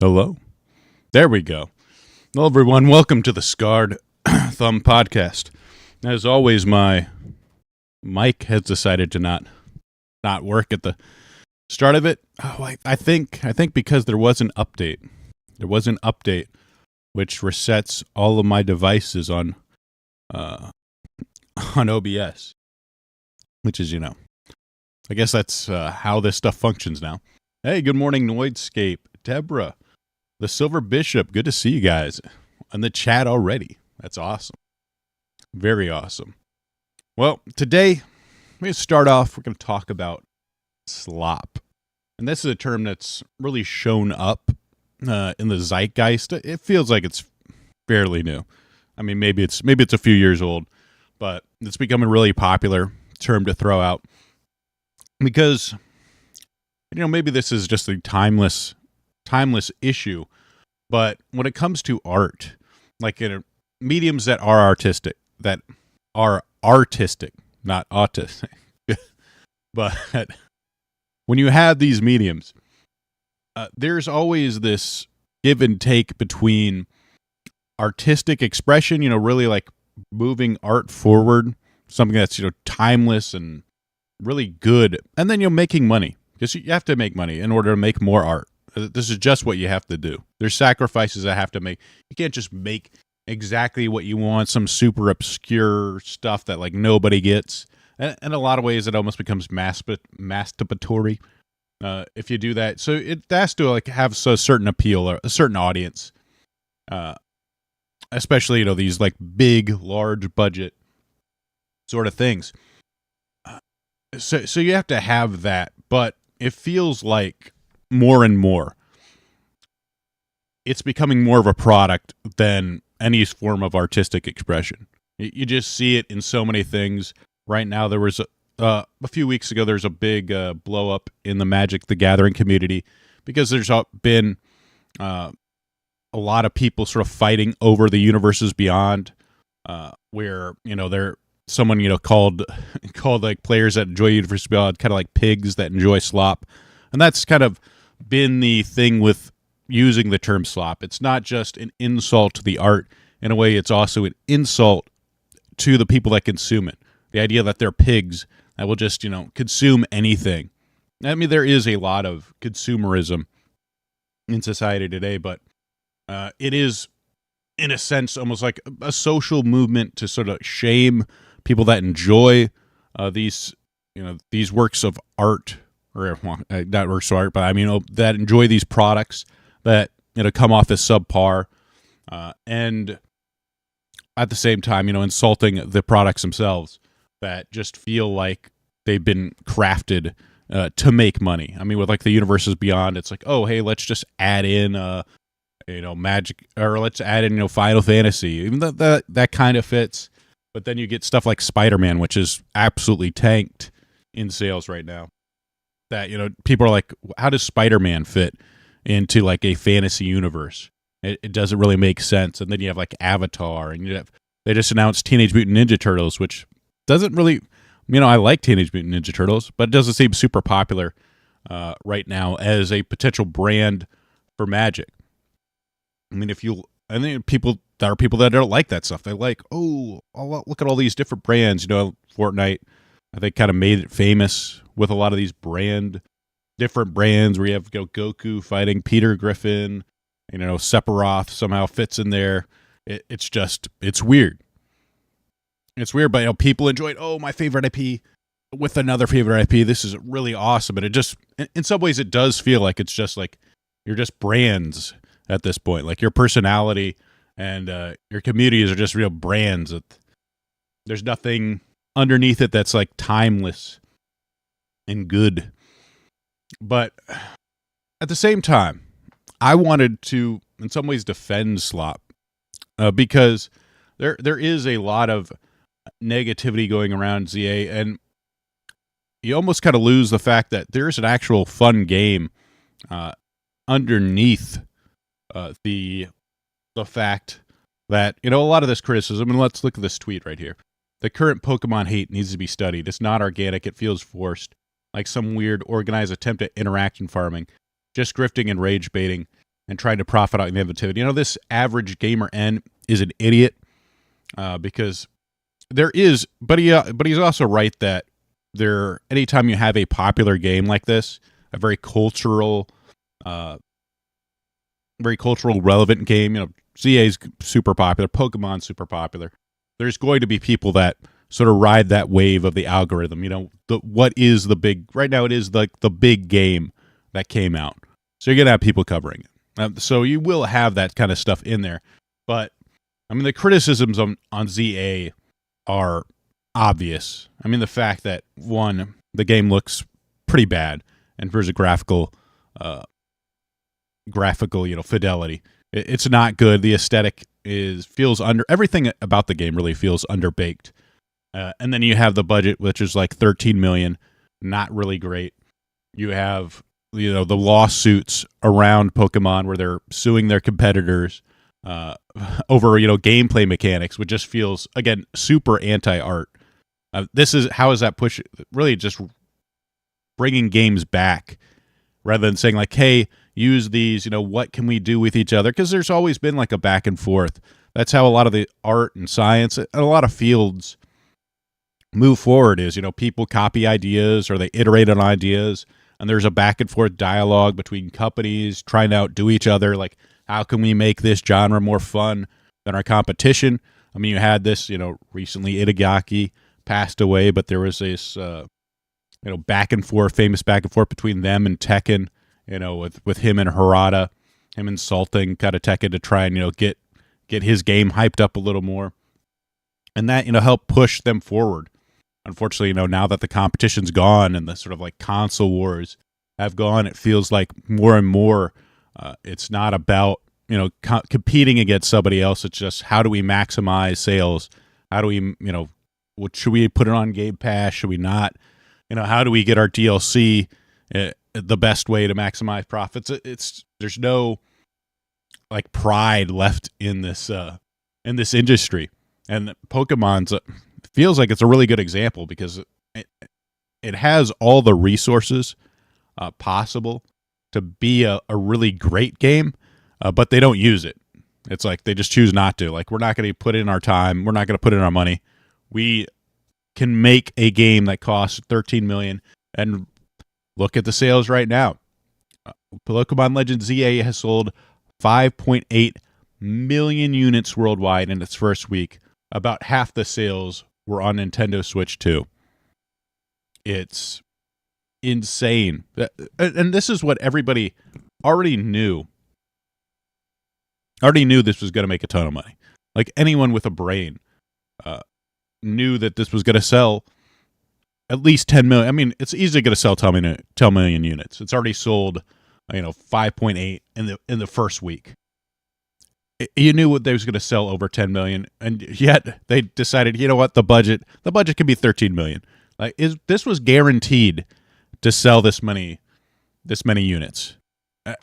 Hello. There we go. Well, everyone, welcome to the Scarred Thumb Podcast. As always, my mic has decided to not work at the start of it. I think because there was an update. There was an update which resets all of my devices on OBS, which is, I guess that's how this stuff functions now. Hey, good morning, Noidscape, Deborah. The Silver Bishop, good to see you guys in the chat already. That's awesome. Very awesome. Well, today, we're going to start off, we're going to talk about slop. And this is a term that's really shown up in the zeitgeist. It feels like it's fairly new. I mean, maybe it's a few years old, but it's becoming a really popular term to throw out. Because, maybe this is just a timeless issue, but when it comes to art, like in mediums that are artistic, not autistic, but when you have these mediums, there's always this give and take between artistic expression, really like moving art forward, something that's, timeless and really good, and then making money, because you have to make money in order to make more art. This is just what you have to do. There's sacrifices I have to make. You can't just make exactly what you want, some super obscure stuff that like nobody gets. And in a lot of ways, it almost becomes masturbatory if you do that. So it has to like have a certain appeal or a certain audience, especially these like big, large budget sort of things. So you have to have that, but it feels like more and more it's becoming more of a product than any form of artistic expression. You just see it in so many things. Right now, there was a few weeks ago, there's a big blow up in the Magic the Gathering community because there's been a lot of people sort of fighting over the universes beyond, where someone called like players that enjoy Universes Beyond kind of like pigs that enjoy slop, and that's kind of been the thing with using the term slop. It's not just an insult to the art. In a way, it's also an insult to the people that consume it. The idea that they're pigs that will just, consume anything. I mean, there is a lot of consumerism in society today, but it is, in a sense, almost like a social movement to sort of shame people that enjoy these works of art, or not works of art, but I mean that enjoy these products that come off as subpar, and at the same time, insulting the products themselves that just feel like they've been crafted to make money. I mean, with like the Universes Beyond, it's like, oh, hey, let's just add in, Magic, or let's add in, Final Fantasy. Even that kind of fits. But then you get stuff like Spider-Man, which is absolutely tanked in sales right now. That, people are like, how does Spider-Man fit into like a fantasy universe? It doesn't really make sense. And then you have like Avatar, and they just announced Teenage Mutant Ninja Turtles, which doesn't really, I like Teenage Mutant Ninja Turtles, but it doesn't seem super popular right now as a potential brand for Magic. I mean, I think there are people that don't like that stuff. They like, oh, look at all these different brands. Fortnite, I think, kind of made it famous with a lot of these different brands where you have Goku fighting Peter Griffin, Sephiroth somehow fits in there. It's weird. It's weird, but people enjoy it. Oh, my favorite IP with another favorite IP. This is really awesome. And it just, in some ways, it does feel like it's just like you're just brands at this point. Like your personality and your communities are just real brands. There's nothing underneath it that's like timeless and good. But at the same time, I wanted to, in some ways, defend Slop because there is a lot of negativity going around ZA, and you almost kind of lose the fact that there's an actual fun game underneath the fact that, a lot of this criticism, and let's look at this tweet right here. The current Pokemon hate needs to be studied. It's not organic. It feels forced, like some weird organized attempt at interaction farming, just grifting and rage baiting and trying to profit out negativity. This average gamer N is an idiot because there is, but he's also right that anytime you have a popular game like this, a very cultural relevant game, ZA's super popular, Pokemon's super popular. There's going to be people that sort of ride that wave of the algorithm. What is the big, right now it is like the big game that came out. So you're going to have people covering it. So you will have that kind of stuff in there. But, I mean, the criticisms on ZA are obvious. I mean, the fact that, one, the game looks pretty bad, and there's a graphical, fidelity. It's not good. The aesthetic feels everything about the game really feels underbaked. And then you have the budget, which is like $13 million, not really great. You have, the lawsuits around Pokemon where they're suing their competitors over, gameplay mechanics, which just feels, again, super anti-art. How is that push? Really just bringing games back rather than saying like, hey, use these, what can we do with each other? Because there's always been like a back and forth. That's how a lot of the art and science and a lot of fields move forward is, people copy ideas or they iterate on ideas, and there's a back and forth dialogue between companies trying to outdo each other. Like, how can we make this genre more fun than our competition? I mean, you had this, recently Itagaki passed away, but there was this, famous back and forth between them and Tekken, with him and Harada, him insulting kind of Tekken to try and, get his game hyped up a little more. And that, helped push them forward. Unfortunately, now that the competition's gone and the sort of like console wars have gone, it feels like more and more it's not about, competing against somebody else. It's just, how do we maximize sales? How do we, should we put it on Game Pass? Should we not? How do we get our DLC the best way to maximize profits? There's no like pride left in this industry, and Pokemon's feels like it's a really good example because it has all the resources possible to be a really great game, but they don't use it. It's like they just choose not to. Like, we're not going to put in our time. We're not going to put in our money. We can make a game that costs $13 million, and look at the sales right now. Pokemon Legends ZA has sold 5.8 million units worldwide in its first week. About half the sales were on Nintendo Switch 2. It's insane. And this is what everybody already knew. Already knew this was going to make a ton of money. Like anyone with a brain uh, knew that this was going to sell at least 10 million. I mean, it's easily going to sell 10 million units. It's already sold, 5.8 in the first week. You knew what they was going to sell over 10 million, and yet they decided, you know what, the budget can be 13 million. Like, this was guaranteed to sell this many units,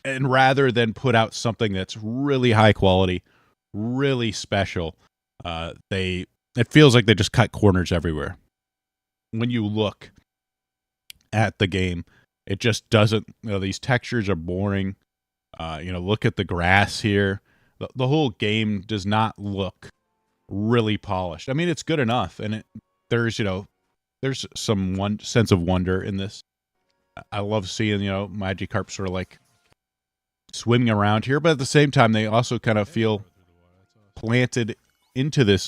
and rather than put out something that's really high quality, really special, it feels like they just cut corners everywhere. When you look at the game, it just doesn't. These textures are boring. Look at the grass here. The whole game does not look really polished. I mean, it's good enough, and there's some sense of wonder in this. I love seeing Magikarp sort of like swimming around here, but at the same time, they also kind of feel planted into this,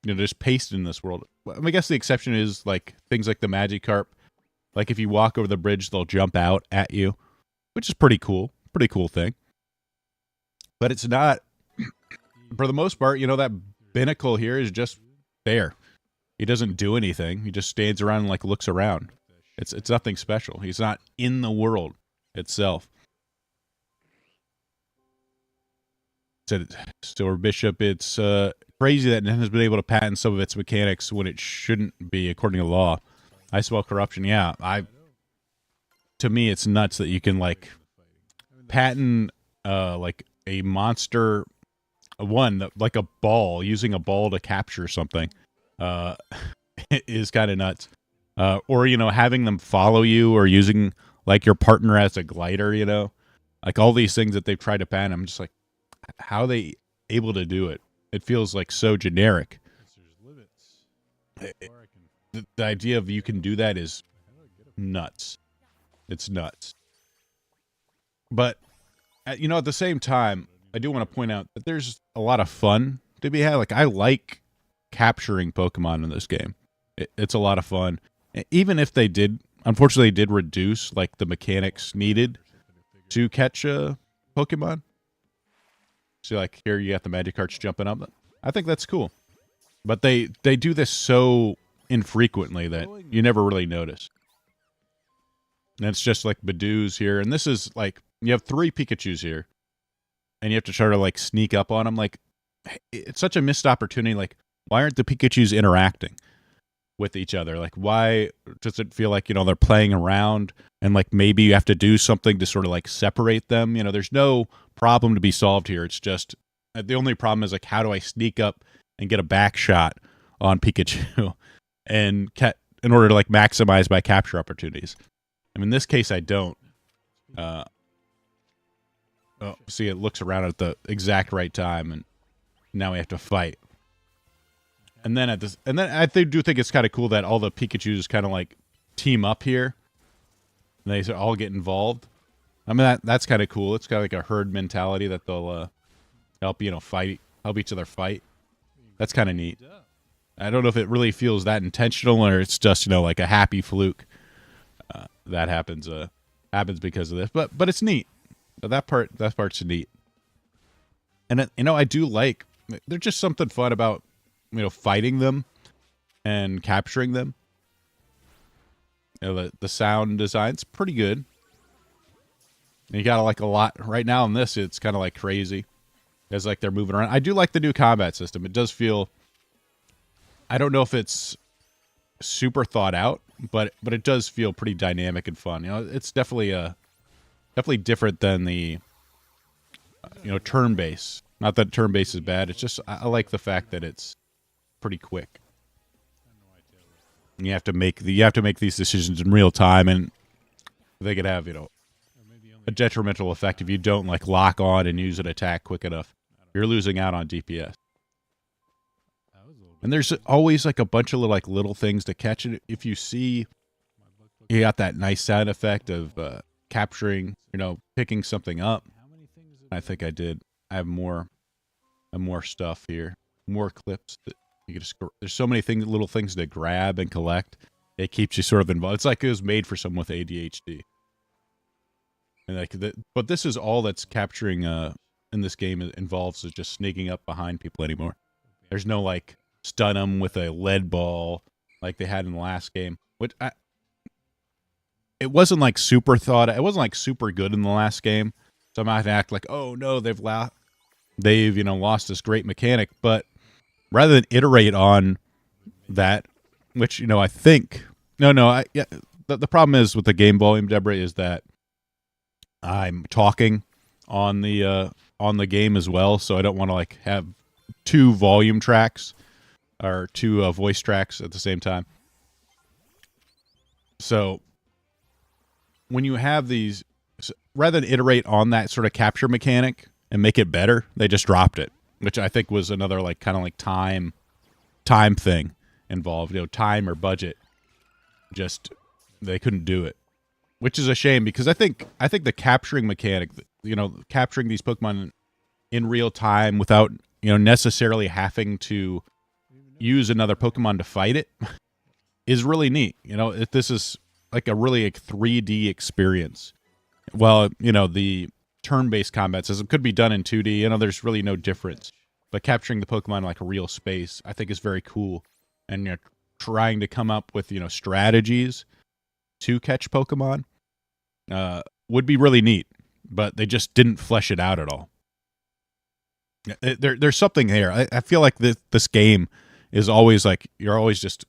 just pasted in this world. I guess the exception is like things like the Magikarp. Like if you walk over the bridge, they'll jump out at you, which is pretty cool. Pretty cool thing. But it's not, for the most part, that binnacle here is just there. He doesn't do anything. He just stands around and like looks around. It's nothing special. He's not in the world itself. Silver Bishop, it's crazy that Nintendo's been able to patent some of its mechanics when it shouldn't be, according to law. I spell corruption. Yeah, to me, it's nuts that you can like patent like a monster like a ball, using a ball to capture something is kind of nuts. Or having them follow you, or using like your partner as a glider, like all these things that they've tried to patent. I'm just like, how are they able to do it? It feels like so generic. The idea of you can do that is nuts. It's nuts. But at the same time, I do want to point out that there's a lot of fun to be had. Like, I like capturing Pokemon in this game. It's a lot of fun. Even if they unfortunately did reduce like the mechanics needed to catch a Pokemon. So like here you got the Magikarps jumping up. I think that's cool. But they do this so infrequently that you never really notice. And it's just like Bidoos here. And this is like, you have 3 Pikachus here. And you have to try to like sneak up on them. Like, it's such a missed opportunity. Like, why aren't the Pikachus interacting with each other? Like, why does it feel like, they're playing around and like maybe you have to do something to sort of like separate them? There's no problem to be solved here. It's just, the only problem is like, how do I sneak up and get a back shot on Pikachu and in order to like maximize my capture opportunities? I mean, in this case, I don't. See, it looks around at the exact right time, and now we have to fight. And then I do think it's kind of cool that all the Pikachus kind of like team up here. And they all get involved. I mean, that's kind of cool. It's kind of like a herd mentality that they'll help each other fight. That's kind of neat. I don't know if it really feels that intentional, or it's just like a happy fluke that happens because of this. But it's neat. That part's neat. And I do like, there's just something fun about fighting them and capturing them. The sound design's pretty good. And you got like a lot right now in this. It's kind of like crazy as like they're moving around. I do like the new combat system. It does feel, I don't know if it's super thought out, but it does feel pretty dynamic and fun. It's definitely different than the turn-based. Not that turn-based is bad. It's just I like the fact that it's pretty quick. And you have to make these decisions in real time, and they could have a detrimental effect if you don't like lock on and use an attack quick enough. You're losing out on DPS. And there's always like a bunch of little things to catch it. If you see, you got that nice sound effect of capturing, picking something up. I think I did. I have more stuff here, more clips that you can just. There's so many little things to grab and collect. It keeps you sort of involved. It's like it was made for someone with ADHD. And but this is all that's capturing in this game involves is just sneaking up behind people anymore. There's no like stun them with a lead ball like they had in the last game. It wasn't like super thought. It wasn't like super good in the last game. So I might act like, oh no, they've lost this great mechanic. But rather than iterate on that, which I think the problem is with the game volume, Deborah, is that I'm talking on the game as well, so I don't want to like have two volume tracks or two voice tracks at the same time. So when you have these, rather than iterate on that sort of capture mechanic and make it better, they just dropped it, which I think was another like kind of like time thing involved, time or budget. Just they couldn't do it, which is a shame because I think the capturing mechanic, capturing these Pokemon in real time without necessarily having to use another Pokemon to fight it is really neat. This is like a really 3D experience. Well, the turn-based combat system could be done in 2D. There's really no difference. But capturing the Pokemon in like a real space, I think is very cool. And trying to come up with strategies to catch Pokemon would be really neat. But they just didn't flesh it out at all. There's something there. I feel like this game is always like you're always just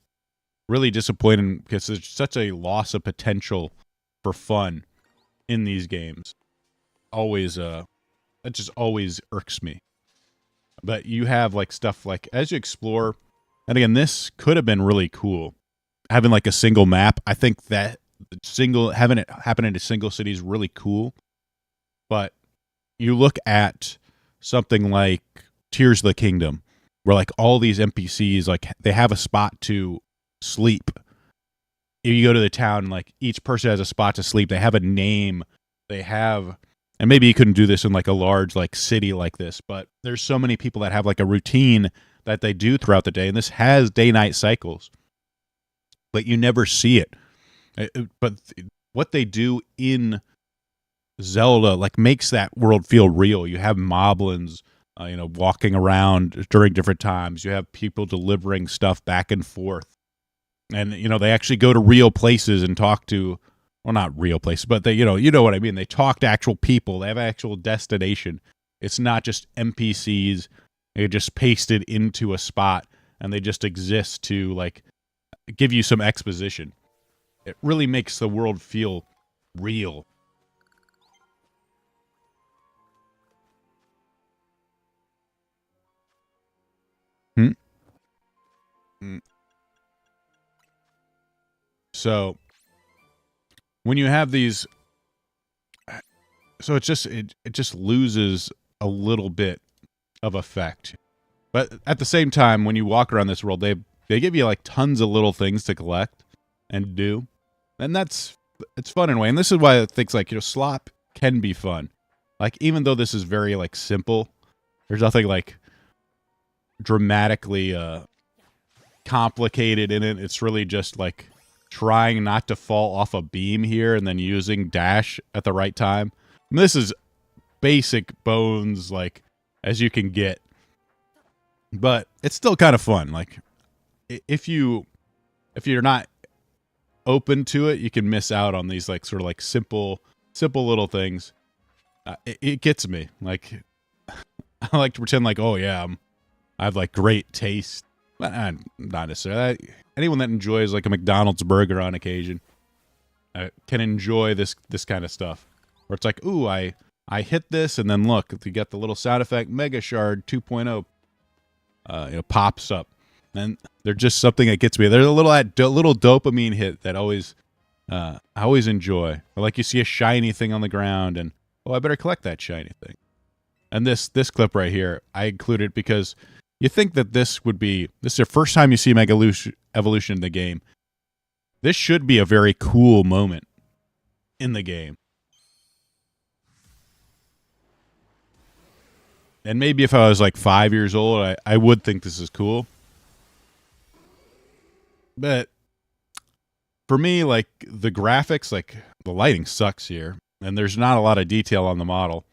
really disappointed because there's such a loss of potential for fun in these games. Always, it just always irks me. But you have like stuff like as you explore, and again, this could have been really cool. Having like a single map, I think that having it happen in a single city is really cool. But you look at something like Tears of the Kingdom, where like all these NPCs, like they have a spot to sleep. If you go to the town, like each person has a spot to sleep. They have a name. They have, and maybe you couldn't do this in like a large like city like this, but there's so many people that have like a routine that they do throughout the day, and this has day-night cycles, but you never see it. But what they do in Zelda like makes that world feel real. You have moblins, walking around during different times. You have people delivering stuff back and forth. And, they actually go to real places and talk to, well, not real places, but they, you know what I mean? They talk to actual people. They have an actual destination. It's not just NPCs. They just pasted into a spot and they just exist to, like, give you some exposition. It really makes the world feel real. So when you have these, so it just loses a little bit of effect. But at the same time, when you walk around this world, they give you like tons of little things to collect and do, and it's fun in a way. And this is why I think like Slop can be fun. Like even though this is very like simple, there's nothing like dramatically complicated in it. It's really just like trying not to fall off a beam here and then using dash at the right time. And this is basic bones like as you can get, but it's still kind of fun. Like if you're not open to it, you can miss out on these like sort of like simple little things. It gets me. Like I like to pretend like, oh yeah, I have like great taste. Not necessarily. Anyone that enjoys like a McDonald's burger on occasion can enjoy this kind of stuff. Where it's like, ooh, I hit this, and then look, you get the little sound effect, Mega Shard 2.0, pops up, and they're just something that gets me. They're a little dopamine hit that I always enjoy. Or like you see a shiny thing on the ground, and I better collect that shiny thing. And this clip right here, I included because you think that this is your first time you see Mega Evolution in the game. This should be a very cool moment in the game. And maybe if I was like 5 years old, I would think this is cool. But for me, like the graphics, like the lighting sucks here. And there's not a lot of detail on the model.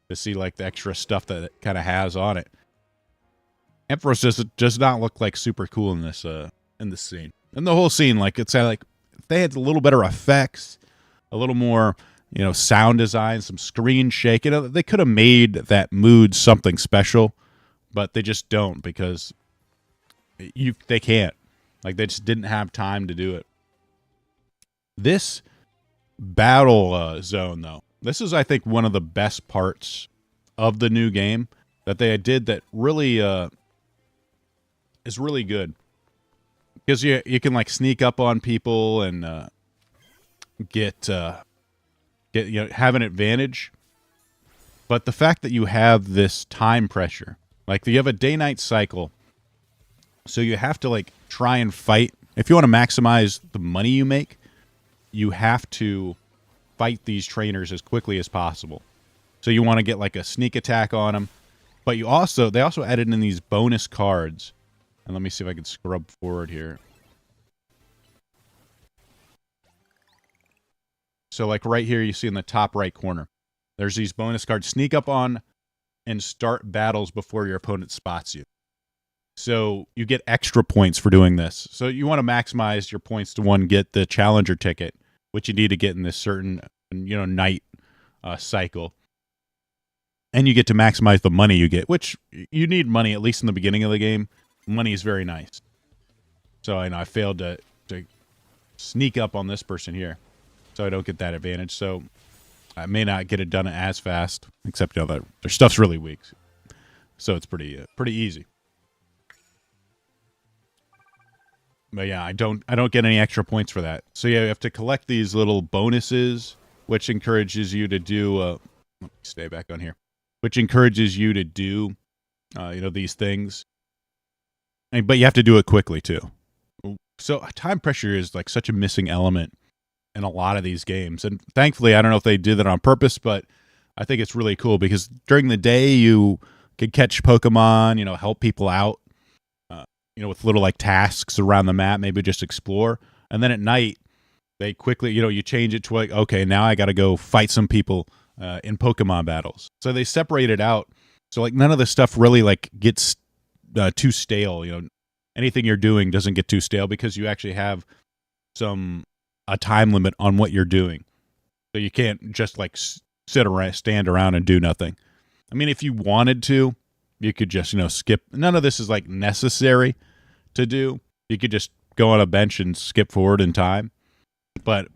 to see like the extra stuff that it kind of has on it. Ampharos does not look like super cool in this scene. And the whole scene, like it's like if they had a little better effects, a little more, sound design, some screen shake. They could have made that mood something special, but they just don't because they can't. Like they just didn't have time to do it. This battle zone, though, this is I think one of the best parts of the new game that they did that really is really good because you can like sneak up on people and get have an advantage. But the fact that you have this time pressure, like you have a day-night cycle, so you have to like try and fight. If you want to maximize the money you make, you have to fight these trainers as quickly as possible. So you want to get like a sneak attack on them, but they also added in these bonus cards. And let me see if I can scrub forward here. So like right here, you see in the top right corner, there's these bonus cards. Sneak up on and start battles before your opponent spots you. So you get extra points for doing this. So you want to maximize your points to get the challenger ticket, which you need to get in this certain, night cycle. And you get to maximize the money you get, which you need money, at least in the beginning of the game. Money is very nice. So I failed to sneak up on this person here. So I don't get that advantage. So I may not get it done as fast, except that their stuff's really weak. So it's pretty easy. But yeah, I don't get any extra points for that. So yeah, you have to collect these little bonuses, which encourages you to do. Let me stay back on here. Which encourages you to do, these things. But you have to do it quickly too. So time pressure is like such a missing element in a lot of these games, and thankfully, I don't know if they did that on purpose, but I think it's really cool because during the day you can catch Pokemon, help people out. With little like tasks around the map, maybe just explore. And then at night, they quickly, you change it to like, okay, now I got to go fight some people in Pokemon battles. So they separate it out. So like none of the stuff really like gets too stale. Anything you're doing doesn't get too stale because you actually have a time limit on what you're doing. So you can't just like stand around and do nothing. I mean, if you wanted to, you could just, skip. None of this is like necessary to do. You could just go on a bench and skip forward in time. But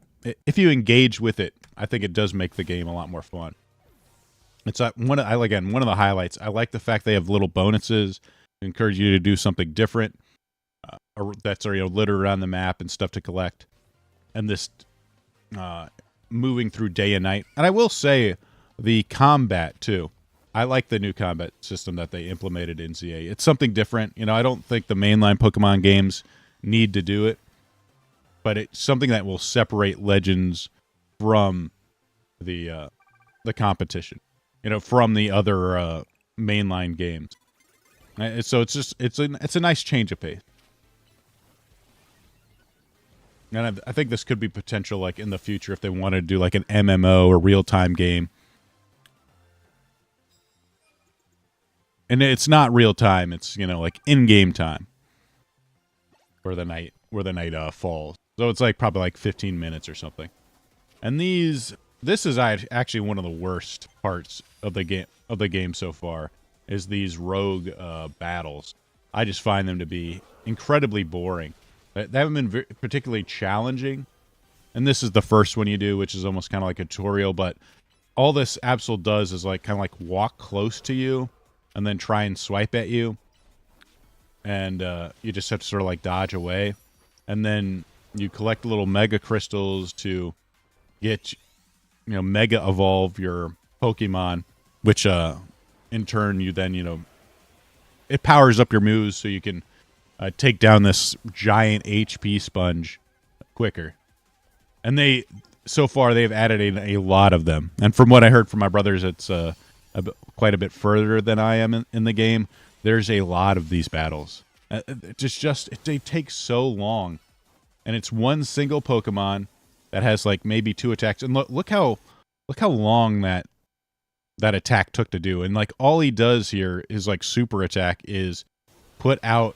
if you engage with it, I think it does make the game a lot more fun. It's one of the highlights. I like the fact they have little bonuses, encourage you to do something different. That's littered around the map and stuff to collect. And this moving through day and night. And I will say the combat too. I like the new combat system that they implemented in ZA. It's something different. I don't think the mainline Pokemon games need to do it, but it's something that will separate Legends from the competition. From the other mainline games. So it's a nice change of pace. And I think this could be potential, like in the future, if they wanted to do like an MMO or real-time game. And it's not real time; it's like in-game time, where the night falls. So it's like probably like 15 minutes or something. And this is actually one of the worst parts of the game so far. Is these rogue battles? I just find them to be incredibly boring. They haven't been particularly challenging, and this is the first one you do, which is almost kind of like a tutorial. But all this Absol does is like kind of like walk close to you. And then try and swipe at you. And you just have to sort of like dodge away. And then you collect little mega crystals to get, mega evolve your Pokemon. Which in turn you then, it powers up your moves so you can take down this giant HP sponge quicker. And so far they've added a lot of them. And from what I heard from my brothers, it's quite a bit further than I am in the game. There's a lot of these battles. They take so long, and it's one single Pokemon that has like maybe 2 attacks. And look how long that that attack took to do. And like all he does here is like super attack is put out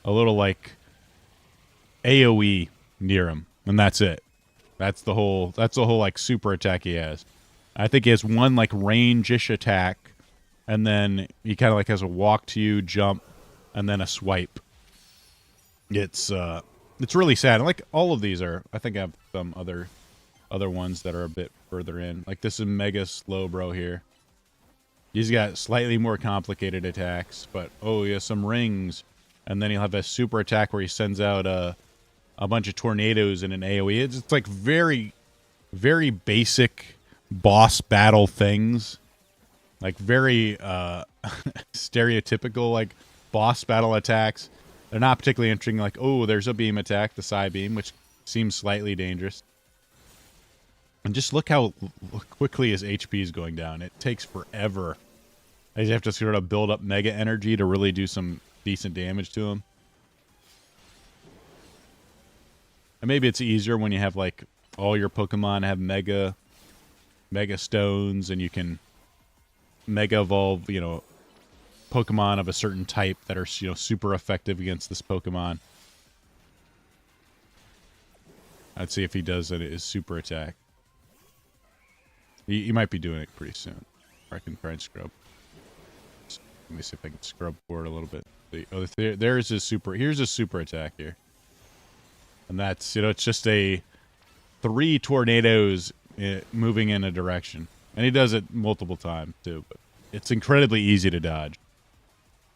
a little like AoE near him, and that's it. That's the whole like super attack he has. I think he has one like range-ish attack, and then he kind of like has a walk to you, jump, and then a swipe. It's really sad. And like all of these are, I think I have some other ones that are a bit further in. Like this is Mega Slowbro here. He's got slightly more complicated attacks, but oh, he has some rings, and then he'll have a super attack where he sends out a bunch of tornadoes in an AoE. It's like very, very basic boss battle things, like very stereotypical like boss battle attacks. They're not particularly interesting. Like, oh, there's a beam attack, the Psy beam, which seems slightly dangerous. And just look how quickly his HP is going down. It takes forever. I just have to sort of build up mega energy to really do some decent damage to him. And maybe it's easier when you have like all your Pokemon have mega stones, and you can mega evolve, you know, Pokemon of a certain type that are, you know, super effective against this Pokemon. I'd see if he does his super attack. He might be doing it pretty soon. Or I can try and scrub. Let me see if I can scrub forward a little bit. Oh, there's his super. Here's his super attack here. And that's, you know, it's just a 3 tornadoes moving in a direction. And he does it multiple times, too. But it's incredibly easy to dodge.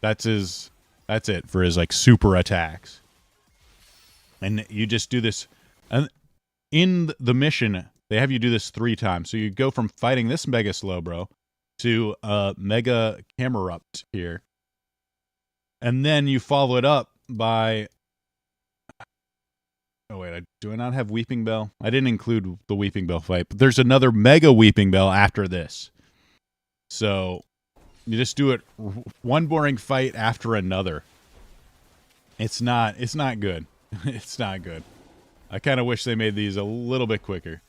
That's it for his, like, super attacks. And you just do this. And in the mission, they have you do this 3 times. So you go from fighting this Mega Slowbro to Mega Camerupt here. And then you follow it up by... Oh, wait, do I not have Weeping Bell? I didn't include the Weeping Bell fight, but there's another Mega Weeping Bell after this. So you just do it one boring fight after another. It's not good. It's not good. I kind of wish they made these a little bit quicker.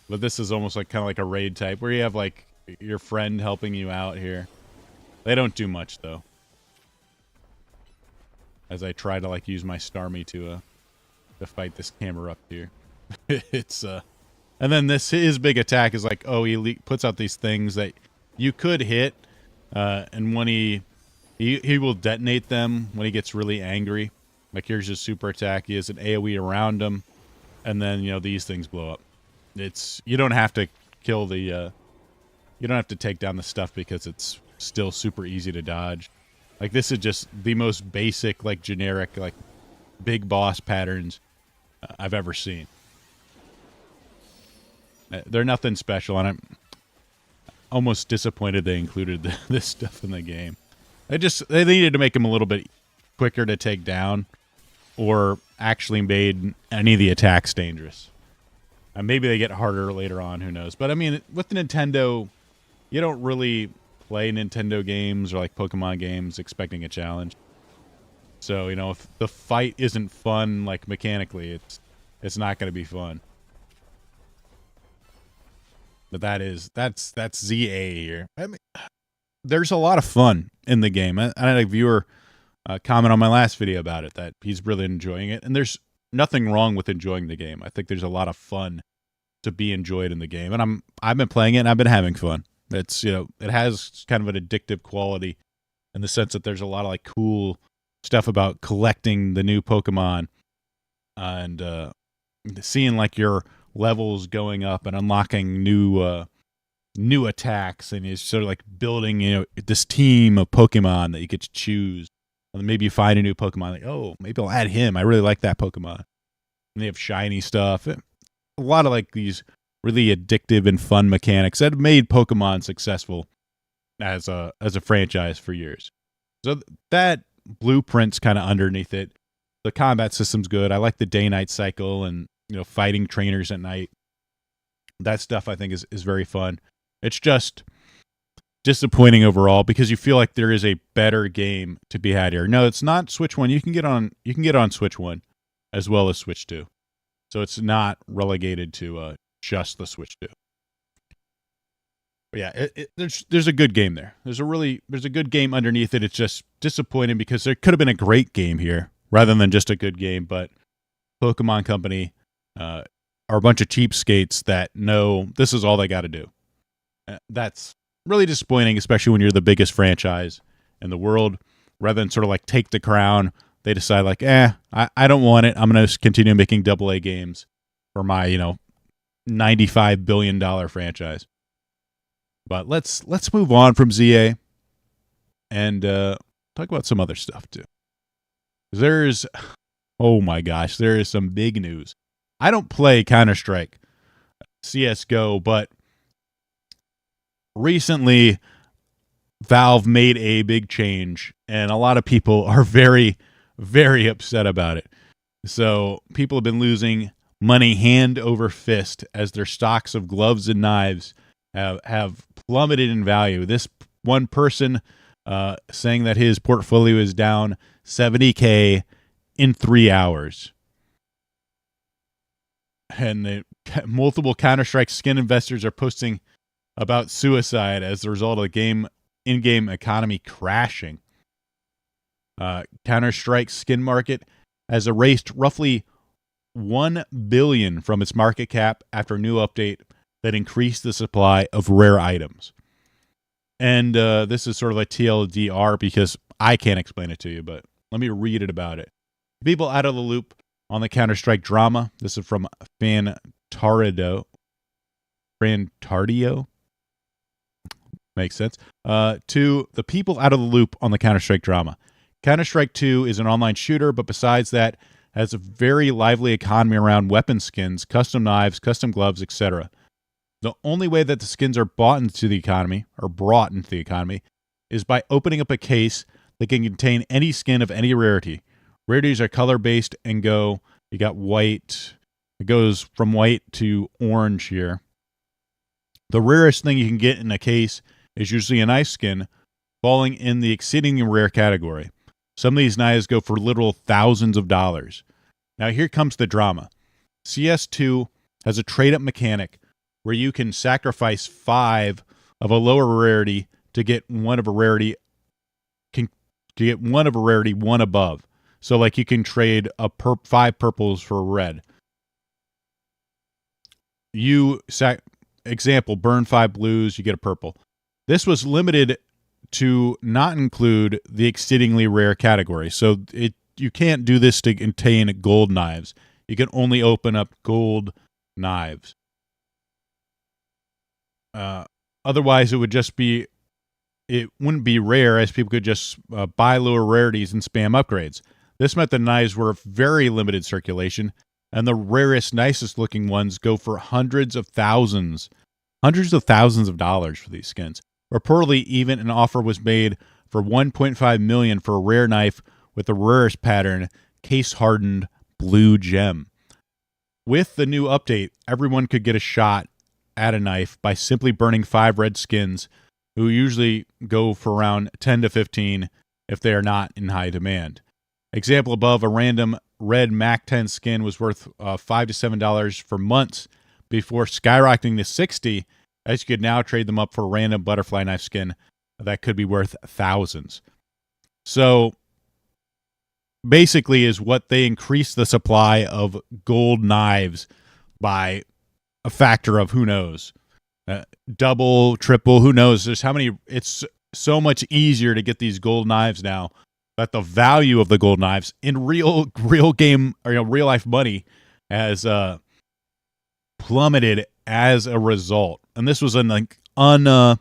But this is almost like kind of like a raid type where you have like your friend helping you out here. They don't do much though. As I try to like use my Starmie to fight this camera up here. It's and then his big attack is like, oh, he puts out these things that you could hit, and when he will detonate them when he gets really angry. Like here's his super attack. He has an AoE around him, and then, you know, these things blow up. You don't have to kill the you don't have to take down the stuff because it's still super easy to dodge. Like this is just the most basic, like generic, like big boss patterns I've ever seen. They're nothing special, and I'm almost disappointed they included this stuff in the game. They needed to make them a little bit quicker to take down, or actually made any of the attacks dangerous. And maybe they get harder later on, who knows. But I mean, with Nintendo, you don't really play Nintendo games or like Pokemon games expecting a challenge. So, you know, if the fight isn't fun, like mechanically, it's not going to be fun. But that's ZA here. I mean, there's a lot of fun in the game. I had a viewer comment on my last video about it, that he's really enjoying it. And there's nothing wrong with enjoying the game. I think there's a lot of fun to be enjoyed in the game. And I've been playing it and I've been having fun. It's, you know, it has kind of an addictive quality in the sense that there's a lot of like cool stuff about collecting the new Pokemon and seeing like your levels going up and unlocking new attacks, and it's sort of like building, you know, this team of Pokemon that you get to choose. And then maybe you find a new Pokemon, like, oh, maybe I'll add him. I really like that Pokemon. And they have shiny stuff. A lot of like these really addictive and fun mechanics that have made Pokemon successful as a franchise for years. So that blueprint's kind of underneath it. The combat system's good. I like the day-night cycle and, you know, fighting trainers at night. That stuff I think is very fun. It's just disappointing overall because you feel like there is a better game to be had here. No, it's not Switch 1. You can get on Switch 1 as well as Switch 2. So it's not relegated to just the Switch 2. But yeah, there's a good game there. There's a good game underneath it. It's just disappointing because there could have been a great game here rather than just a good game. But Pokemon Company are a bunch of cheapskates that know this is all they got to do. That's really disappointing, especially when you're the biggest franchise in the world. Rather than sort of like take the crown, they decide like, I don't want it. I'm going to continue making AA games for my, $95 billion franchise. But let's move on from ZA and talk about some other stuff too. Oh my gosh, there is some big news. I don't play Counter-Strike, CSGO, but recently Valve made a big change, and a lot of people are very, very upset about it. So people have been losing money hand over fist as their stocks of gloves and knives have plummeted in value. This one person saying that his portfolio is down $70K in 3 hours. And multiple Counter-Strike skin investors are posting about suicide as a result of the in-game economy crashing. Counter-Strike skin market has erased roughly $1 billion from its market cap after a new update that increased the supply of rare items. And this is sort of like TLDR because I can't explain it to you, but let me read it about it. People out of the loop on the Counter-Strike drama. This is from Fantardio. Makes sense. To the people out of the loop on the Counter-Strike drama. Counter-Strike 2 is an online shooter, but besides that, has a very lively economy around weapon skins, custom knives, custom gloves, etc. The only way that the skins are brought into the economy, is by opening up a case that can contain any skin of any rarity. Rarities are color-based and you got white. It goes from white to orange here. The rarest thing you can get in a case is usually a knife skin, falling in the exceedingly rare category. Some of these knives go for literal thousands of dollars. Now here comes the drama. CS2 has a trade-up mechanic where you can sacrifice 5 of a lower rarity to get one of a rarity, one above. So like you can trade 5 purples for a red. Example, burn 5 blues, you get a purple. This was limited to not include the exceedingly rare category. So you can't do this to contain gold knives. You can only open up gold knives. Otherwise, it wouldn't be rare, as people could just buy lower rarities and spam upgrades. This meant the knives were very limited circulation, and the rarest, nicest looking ones go for hundreds of thousands of dollars for these skins. Reportedly, even an offer was made for $1.5 million for a rare knife with the rarest pattern, case-hardened blue gem. With the new update, everyone could get a shot at a knife by simply burning 5 red skins, who usually go for around 10 to 15 if they are not in high demand. Example above, a random red Mac 10 skin was worth $5 to $7 for months before skyrocketing to $60, as you could now trade them up for a random butterfly knife skin that could be worth thousands. So basically is what they increased the supply of gold knives by a factor of who knows. Double, triple, who knows. There's how many. It's so much easier to get these gold knives now that the value of the gold knives in real game or real life money has plummeted as a result. And this was kind of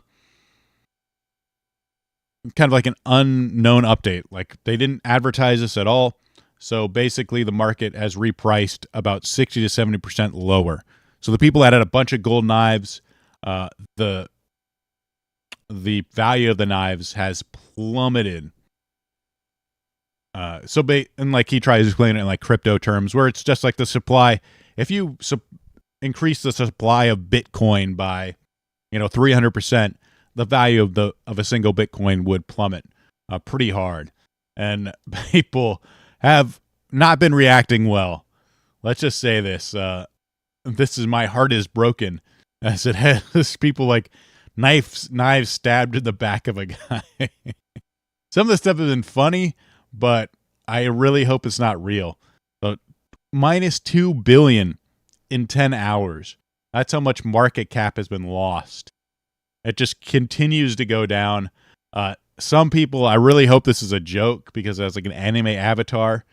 like an unknown update. Like they didn't advertise this at all. So basically the market has repriced about 60 to 70% lower. So the people that had a bunch of gold knives, the value of the knives has plummeted. And like he tries to explain it in like crypto terms, where it's just like the supply. If you increase the supply of Bitcoin by 300%, the value of a single Bitcoin would plummet pretty hard, and people have not been reacting well. Let's just say this: this is my heart is broken, as it has people like knives stabbed in the back of a guy. Some of the stuff has been funny, but I really hope it's not real. But minus $2 billion in 10 hours. That's how much market cap has been lost. It just continues to go down. Some people, I really hope this is a joke because it has like an anime avatar.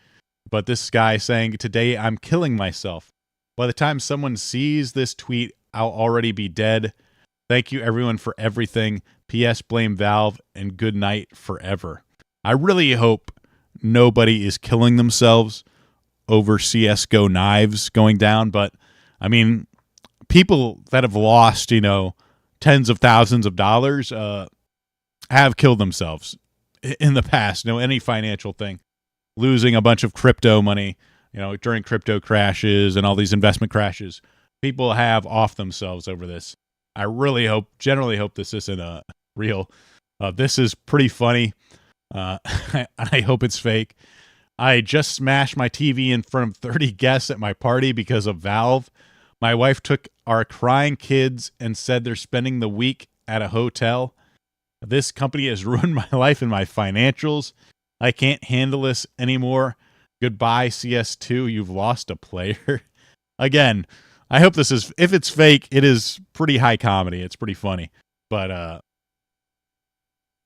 But this guy saying, today I'm killing myself. By the time someone sees this tweet, I'll already be dead. Thank you everyone for everything. P.S. Blame Valve and good night forever. I really hope nobody is killing themselves over CSGO knives going down. But, I mean, people that have lost, tens of thousands of dollars have killed themselves in the past. Any financial thing. Losing a bunch of crypto money, during crypto crashes and all these investment crashes. People have off themselves over this. I really generally hope this isn't real. This is pretty funny. I hope it's fake. I just smashed my TV in front of 30 guests at my party because of Valve. My wife took our crying kids and said they're spending the week at a hotel. This company has ruined my life and my financials. I can't handle this anymore. Goodbye, CS2. You've lost a player. Again, I hope this is, if it's fake, it is pretty high comedy. It's pretty funny. But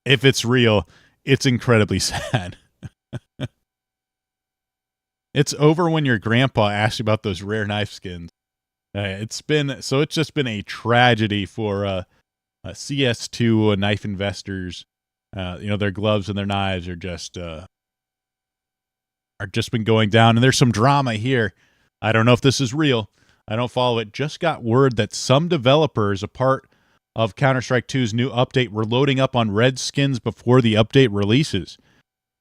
if it's real, it's incredibly sad. It's over when your grandpa asks you about those rare knife skins. It's just been a tragedy for CS2 knife investors. Their gloves and their knives are just been going down, and there's some drama here. I don't know if this is real. I don't follow it. Just got word that some developers, a part of Counter-Strike 2's new update, were loading up on red skins before the update releases.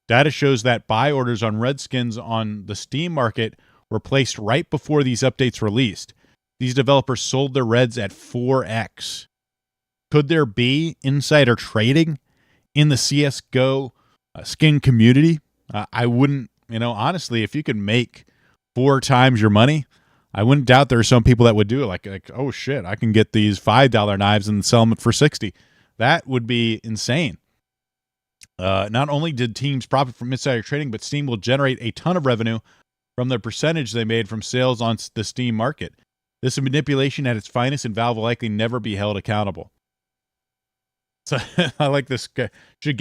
Data shows that buy orders on red skins on the Steam market were placed right before these updates released. These developers sold their reds at 4x. Could there be insider trading in the CSGO skin community? I wouldn't, honestly, if you could make 4 times your money, I wouldn't doubt there are some people that would do it. Like, oh shit, I can get these $5 knives and sell them for 60. That would be insane. Not only did teams profit from insider trading, but Steam will generate a ton of revenue from the percentage they made from sales on the Steam market. This is manipulation at its finest, and Valve will likely never be held accountable. So I like this. Should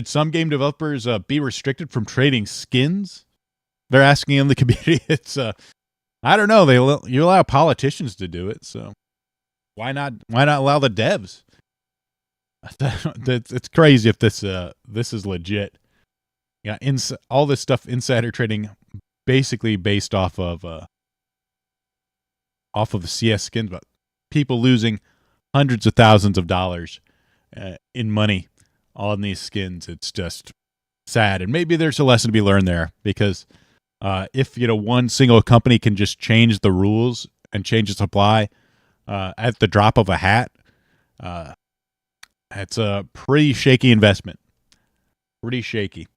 some game developers be restricted from trading skins? They're asking in the community. It's I don't know. You allow politicians to do it, so why not allow the devs? It's crazy if this is legit. Yeah, all this stuff, insider trading, basically based off of the CS skins, but people losing hundreds of thousands of dollars in money on these skins. It's just sad, and maybe there's a lesson to be learned there, because if one single company can just change the rules and change the supply at the drop of a hat, it's a pretty shaky investment. Pretty shaky.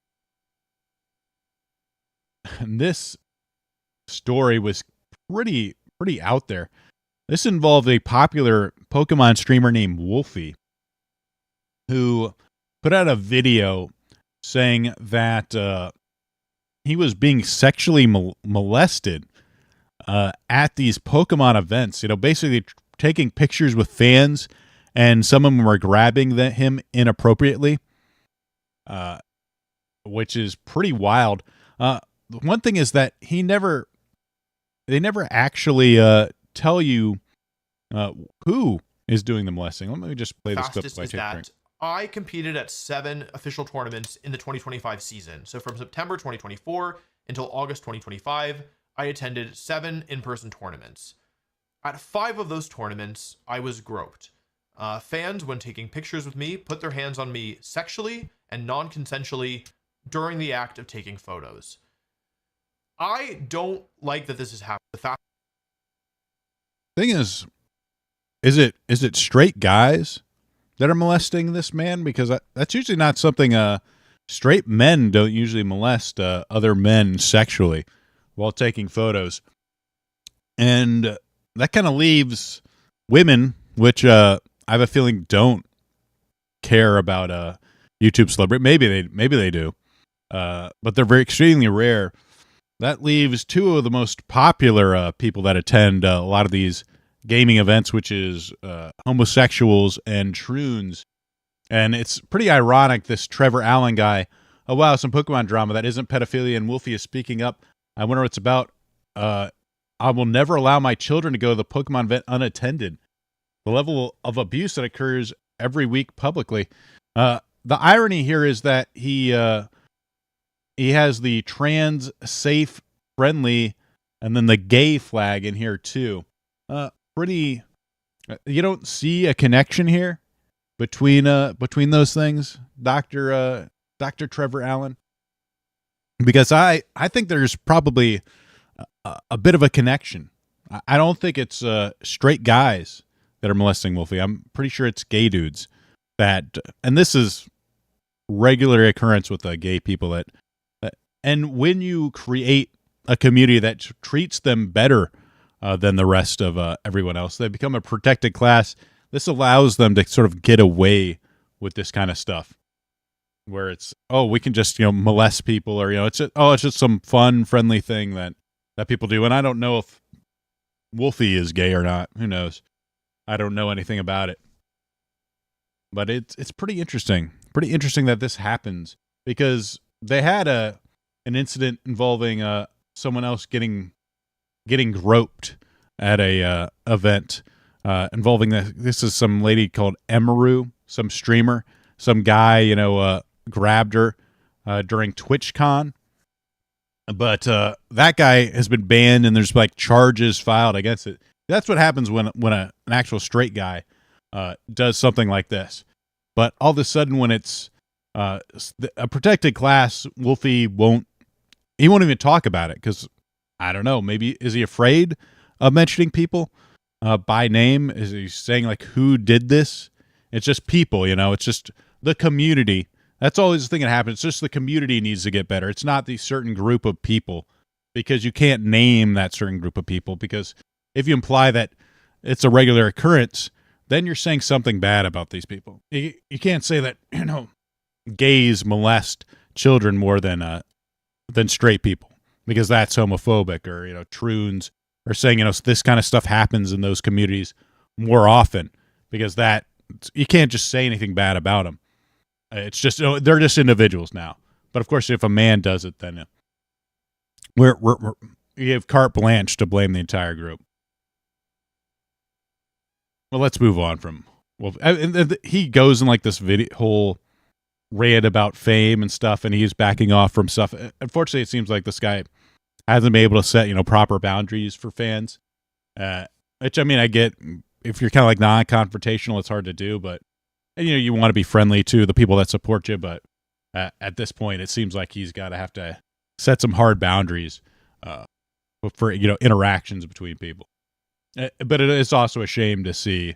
And this story was pretty out there. This involved a popular Pokemon streamer named Wolfie, who put out a video saying that he was being sexually molested at these Pokemon events. Basically taking pictures with fans, and some of them were grabbing him inappropriately, which is pretty wild. One thing is that they never actually tell you who is doing the molesting. Let me just play this clip. I competed at 7 official tournaments in the 2025 season. So from September 2024 until August 2025, I attended 7 in-person tournaments. At 5 of those tournaments, I was groped. Fans, when taking pictures with me, put their hands on me sexually and non-consensually during the act of taking photos. I don't like that this is happening. The fact thing is it straight guys that are molesting this man? Because that's usually not something straight men don't usually molest other men sexually while taking photos. And that kind of leaves women which I have a feeling don't care about YouTube celebrity. Maybe they do, but they're very extremely rare. That leaves two of the most popular people that attend a lot of these gaming events, which is homosexuals and troons. And it's pretty ironic, this Trevor Allen guy. Oh, wow, some Pokemon drama that isn't pedophilia, and Wolfie is speaking up. I wonder what it's about. I will never allow my children to go to the Pokemon event unattended. The level of abuse that occurs every week publicly. The irony here is that he has the trans, safe, friendly, and then the gay flag in here too. Pretty. You don't see a connection here between those things, Dr. Trevor Allen, because I think there's probably a bit of a connection. I don't think it's straight guys that are molesting Wolfie. I'm pretty sure it's gay dudes that, and this is regular occurrence with gay people that, and when you create a community that treats them better than the rest of everyone else, they become a protected class. This allows them to sort of get away with this kind of stuff, where it's, oh, we can just molest people, or it's just some fun, friendly thing that people do. And I don't know if Wolfie is gay or not. Who knows? I don't know anything about it, but it's pretty interesting. Pretty interesting that this happens, because they had an incident involving someone else getting groped at a event. Involving this is some lady called Emaru, some streamer, some guy, grabbed her during TwitchCon. But that guy has been banned, and there's like charges filed against it. That's what happens when an actual straight guy does something like this. But all of a sudden, when it's a protected class, Wolfie won't even talk about it, because I don't know. Maybe is he afraid of mentioning people by name? Is he saying like who did this? It's just people, it's just the community. That's always the thing that happens. It's just the community needs to get better. It's not the certain group of people, because you can't name that certain group of people, because if you imply that it's a regular occurrence, then you're saying something bad about these people. You can't say that, gays molest children more than straight people, because that's homophobic, or, troons, or saying, this kind of stuff happens in those communities more often, because that you can't just say anything bad about them. It's just, they're just individuals now. But of course, if a man does it, then you have carte blanche to blame the entire group. Well, let's move on from Wolf. He goes in like this whole rant about fame and stuff, and he's backing off from stuff. Unfortunately, it seems like this guy hasn't been able to set proper boundaries for fans. Which, I mean, I get, if you're kind of like non-confrontational, it's hard to do, but you want to be friendly to the people that support you. But at this point, it seems like he's got to have to set some hard boundaries for interactions between people. But it is also a shame to see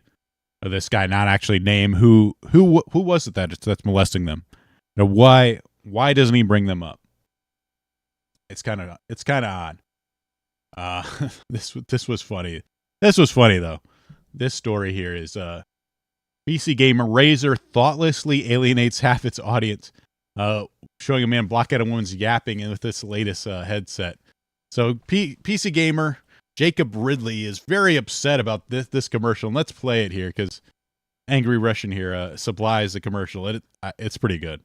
this guy not actually name who was it that's molesting them. Why doesn't he bring them up? It's kind of odd. This was funny. This was funny though. This story here is PC gamer Razer thoughtlessly alienates half its audience, showing a man block out a woman's yapping with this latest headset. So PC gamer Jacob Ridley is very upset about this commercial, and let's play it here because Angry Russian here supplies the commercial. It's pretty good.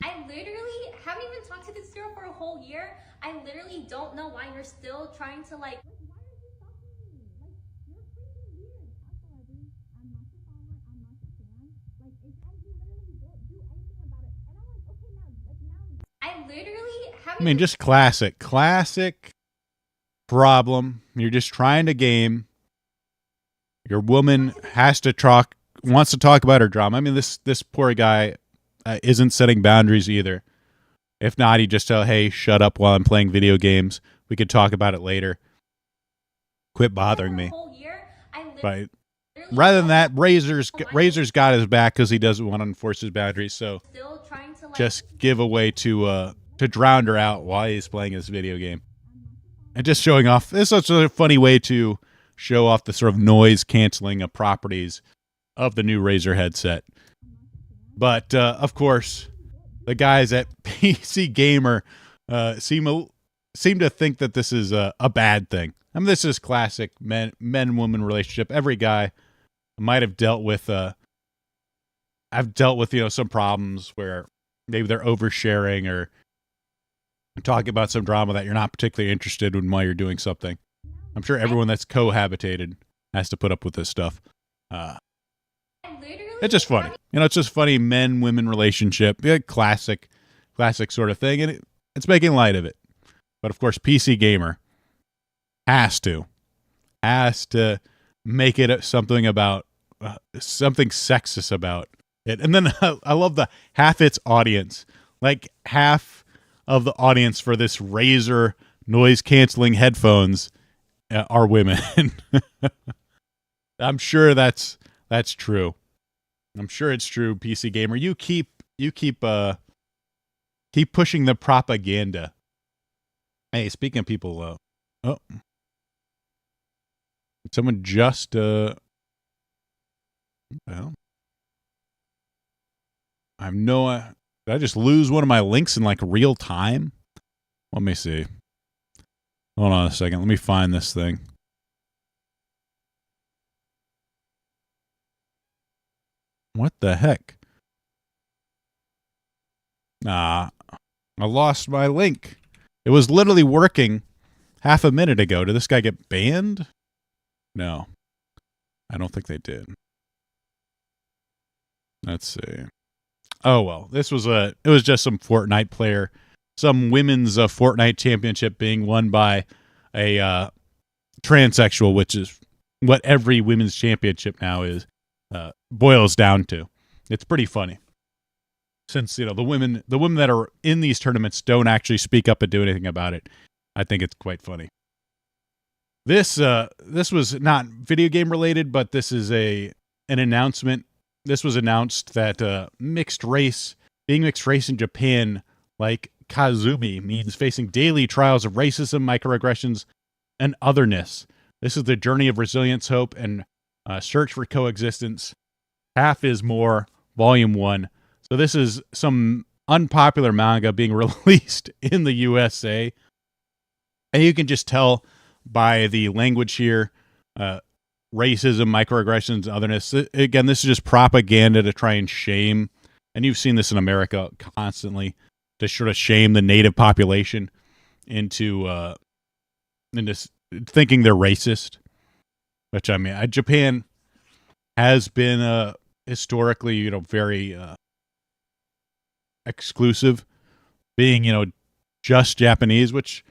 I literally haven't even talked to this girl for a whole year. I literally don't know why you're still trying to like. I literally haven't. I mean, just classic problem. You're just trying to game. Your woman wants to talk about her drama. I mean, this poor guy isn't setting boundaries either. If not, he just tell, hey, shut up while I'm playing video games. We could talk about it later. Quit bothering me. Right. Rather than that, Razor's got his back because he doesn't want to enforce his boundaries. So just give a way to drown her out while he's playing his video game. And just showing off. This is such a funny way to show off the sort of noise canceling properties of the new Razer headset. But of course, the guys at PC Gamer seem to think that this is a bad thing. I mean, this is classic men-woman relationship. Every guy might have dealt with. I've dealt with some problems where maybe they're oversharing or talking about some drama that you're not particularly interested in while you're doing something. I'm sure everyone that's cohabitated has to put up with this stuff. It's just funny. It's just funny men-women relationship. Yeah, classic sort of thing. And it's making light of it. But of course, PC Gamer has to make it something about, something sexist about it. And then I love the half its audience. Like half of the audience for this Razer noise-canceling headphones are women. I'm sure that's true. I'm sure it's true, PC Gamer. You keep pushing the propaganda. Hey, speaking of people, someone just well, I have no. Did I just lose one of my links in like real time? Let me see. Hold on a second. Let me find this thing. What the heck? I lost my link. It was literally working half a minute ago. Did this guy get banned? No. I don't think they did. Let's see. Oh, well. It was just some Fortnite player. Some women's Fortnite championship being won by a transsexual, which is what every women's championship now is. Boils down to. It's pretty funny, since the women that are in these tournaments don't actually speak up and do anything about it. I think it's quite funny. This was not video game related, but this is an announcement. This was announced that being mixed race in Japan, like Kazumi, means facing daily trials of racism, microaggressions, and otherness. This is the journey of resilience, hope, and search for coexistence. Half is More, Volume 1. So this is some unpopular manga being released in the USA. And you can just tell by the language here, racism, microaggressions, otherness. Again, this is just propaganda to try and shame. And you've seen this in America constantly, to sort of shame the native population into thinking they're racist. Which, I mean, Japan has been historically, very exclusive, being, just Japanese, which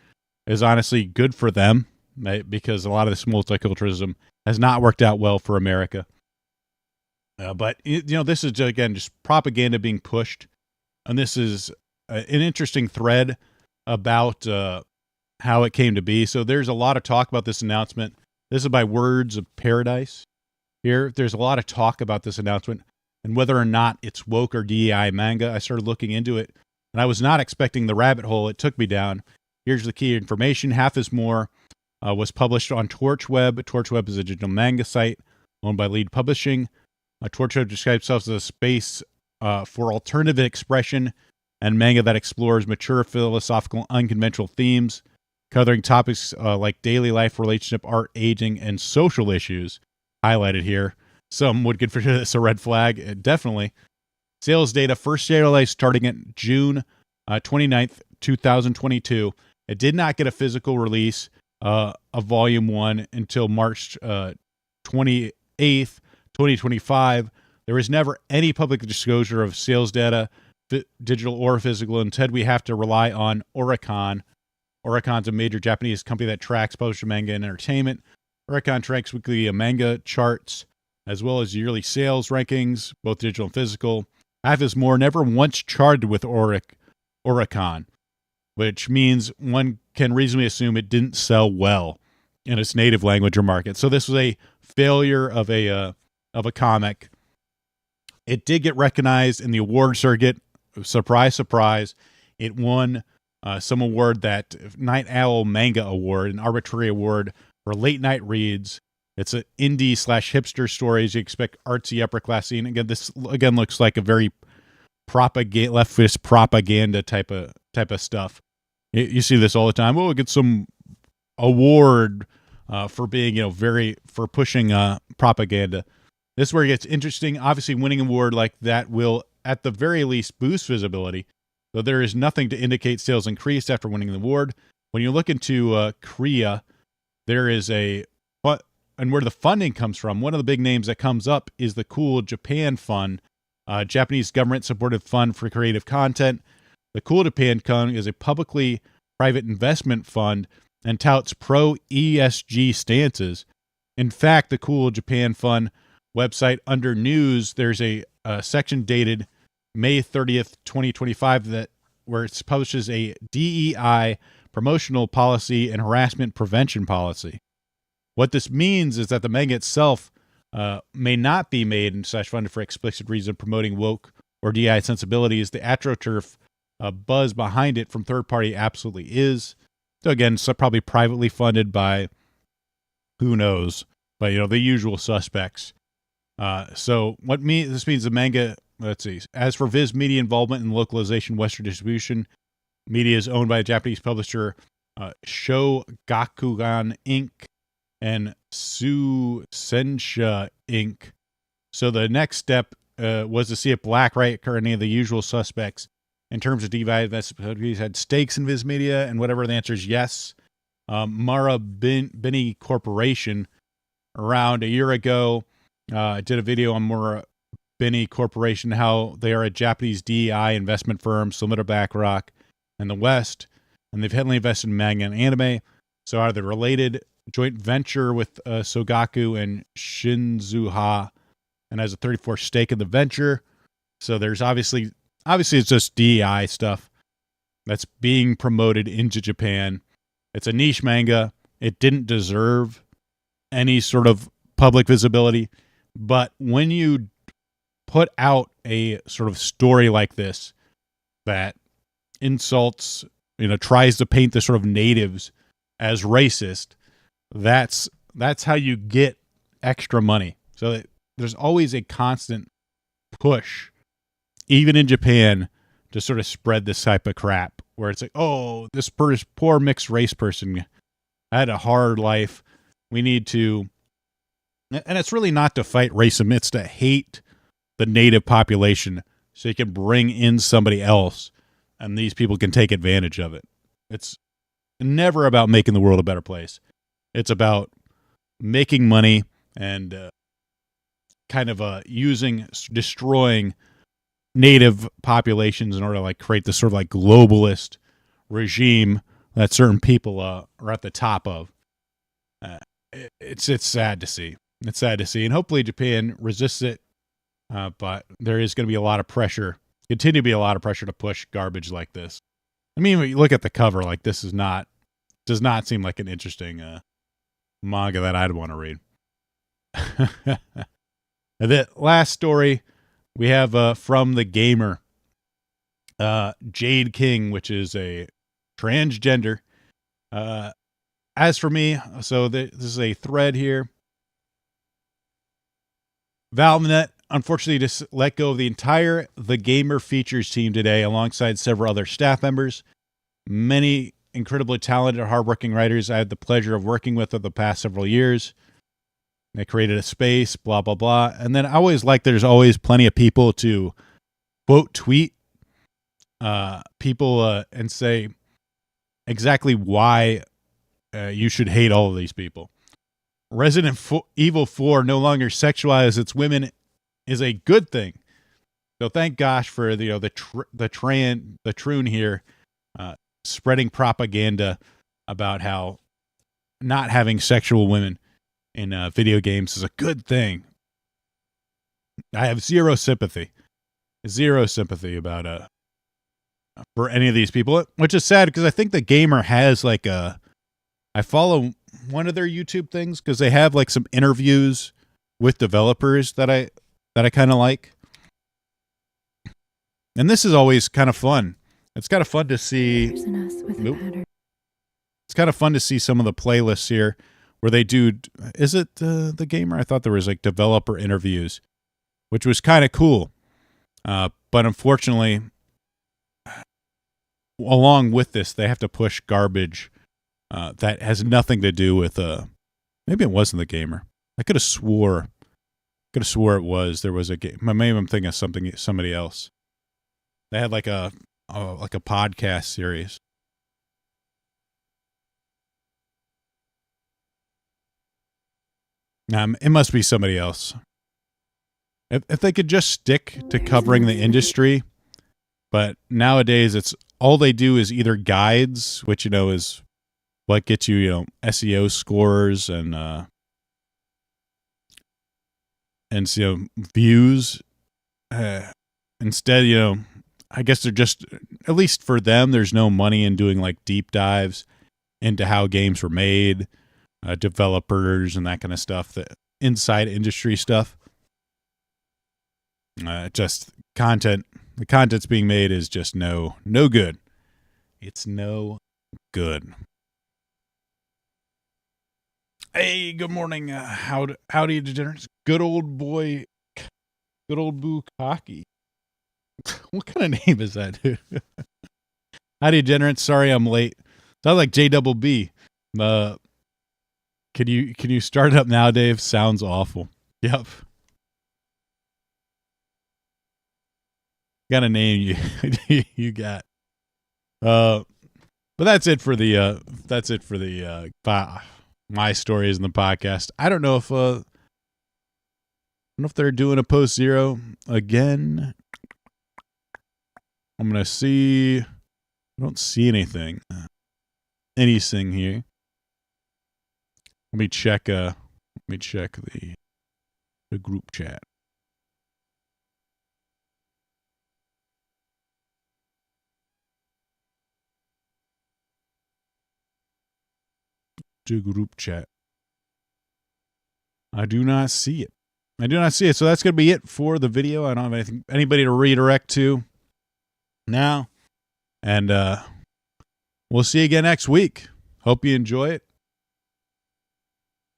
is honestly good for them, right? Because a lot of this multiculturalism has not worked out well for America. But, this is, again, just propaganda being pushed. And this is an interesting thread about how it came to be. So there's a lot of talk about this announcement. This is by Words of Paradise. Here, there's a lot of talk about this announcement and whether or not it's woke or DEI manga. I started looking into it, and I was not expecting the rabbit hole it took me down. Here's the key information. Half is More was published on TorchWeb. TorchWeb is a digital manga site owned by Lead Publishing. TorchWeb describes itself as a space for alternative expression and manga that explores mature, philosophical, unconventional themes, covering topics like daily life, relationship, art, aging, and social issues highlighted here. Some would consider this a red flag. Definitely. Sales data first serialized starting at June 29th, 2022. It did not get a physical release of Volume 1 until March 28th, 2025. There was never any public disclosure of sales data, digital or physical. Instead, we have to rely on Oricon. Oricon's a major Japanese company that tracks published manga and entertainment. Oricon tracks weekly manga charts, as well as yearly sales rankings, both digital and physical. Half is More never once charted with Oricon, which means one can reasonably assume it didn't sell well in its native language or market. So this was a failure of a comic. It did get recognized in the award circuit. Surprise, surprise. It won some award, that Night Owl Manga Award, an arbitrary award for late night reads. It's an indie / hipster stories. You expect artsy upper class scene. Again, this again looks like a very leftist propaganda type of stuff. You see this all the time. Oh, get some award for being, for pushing propaganda. This is where it gets interesting. Obviously, winning an award like that will, at the very least, boost visibility, though there is nothing to indicate sales increased after winning the award. When you look into Korea, there is and where the funding comes from, one of the big names that comes up is the Cool Japan Fund, Japanese government-supported fund for creative content. The Cool Japan Fund is a publicly private investment fund and touts pro-ESG stances. In fact, the Cool Japan Fund website, under news, there's a section dated May 30th, 2025, where it publishes a DEI promotional policy and harassment prevention policy. What this means is that the manga itself may not be made and funded for explicit reason promoting woke or DEI sensibilities. The AstroTurf buzz behind it from third party absolutely is. So again, probably privately funded by who knows, but the usual suspects. So this means the manga. Let's see. As for Viz Media involvement in localization, Western distribution, media is owned by a Japanese publisher, Shogakukan Inc. and Sensha Inc. So the next step was to see if Black Riot or any of the usual suspects in terms of DeFi investments had stakes in Viz Media, and whatever the answer is yes. Marubeni Corporation, around a year ago, did a video on Marubeni Corporation, how they are a Japanese DEI investment firm similar to BlackRock in the West, and they've heavily invested in manga and anime. So are they related? Joint venture with Sogaku and Shinzuha, and has a 34% stake in the venture. So there's obviously it's just DEI stuff that's being promoted into Japan. It's a niche manga. It didn't deserve any sort of public visibility, but when you put out a sort of story like this that insults, tries to paint the sort of natives as racist, that's how you get extra money. So there's always a constant push, even in Japan, to sort of spread this type of crap where it's like, oh, this poor mixed race person had a hard life. We need to, and it's really not to fight racism, it's to hate the native population so you can bring in somebody else and these people can take advantage of it. It's never about making the world a better place. It's about making money and destroying native populations in order to create this sort of globalist regime that certain people are at the top of. It's sad to see. It's sad to see, and hopefully Japan resists it. But there is going to be a lot of pressure, continue to be a lot of pressure to push garbage like this. I mean, when you look at the cover, this does not seem like an interesting manga that I'd want to read. The last story we have from The Gamer, Jade King, which is a transgender. As for me, so this is a thread here. ValveNet unfortunately just let go of the entire The Gamer features team today, alongside several other staff members. Many incredibly talented, hardworking writers I had the pleasure of working with over the past several years. They created a space, blah, blah, blah. And then I always there's always plenty of people to quote tweet people and say exactly why you should hate all of these people. Resident Evil 4 no longer sexualizes its women is a good thing. So thank gosh for the troon here spreading propaganda about how not having sexual women in video games is a good thing. I have zero sympathy about for any of these people, which is sad because I think The Gamer has I follow one of their YouTube things because they have some interviews with developers that I kind of like. And this is always kind of fun. It's kind of fun to see. It's kind of fun to see some of the playlists here where they do, is it the Gamer? I thought there was like developer interviews, which was kind of cool. But unfortunately, along with this, they have to push garbage that has nothing to do with, maybe it wasn't the Gamer. I could have swore it was. There was a game. Maybe I'm thinking of somebody else. They had like a podcast series. It must be somebody else. If they could just stick to covering the industry, but nowadays it's all they do is either guides, which is what gets you SEO scores and views. Instead, I guess they're just, at least for them, there's no money in doing like deep dives into how games were made, developers and that kind of stuff, the inside industry stuff. Just content. The content's being made is just no good. It's no good. Hey, good morning. Howdy, degenerates. Good old boo cocky. What kind of name is that, dude? Howdy, degenerates. Sorry I'm late. Sounds like JBB. Can you start it up now, Dave? Sounds awful. Yep. Got a name you got. But that's it for the my stories in the podcast. I don't know if they're doing a post zero again. I'm gonna see. I don't see anything here. Let me check the group chat. To group chat. I do not see it. So that's going to be it for the video. I don't have anybody to redirect to now. And we'll see you again next week. Hope you enjoy it.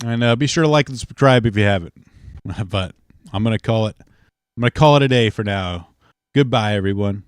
And be sure to like and subscribe if you haven't. But I'm going to call it a day for now. Goodbye, everyone.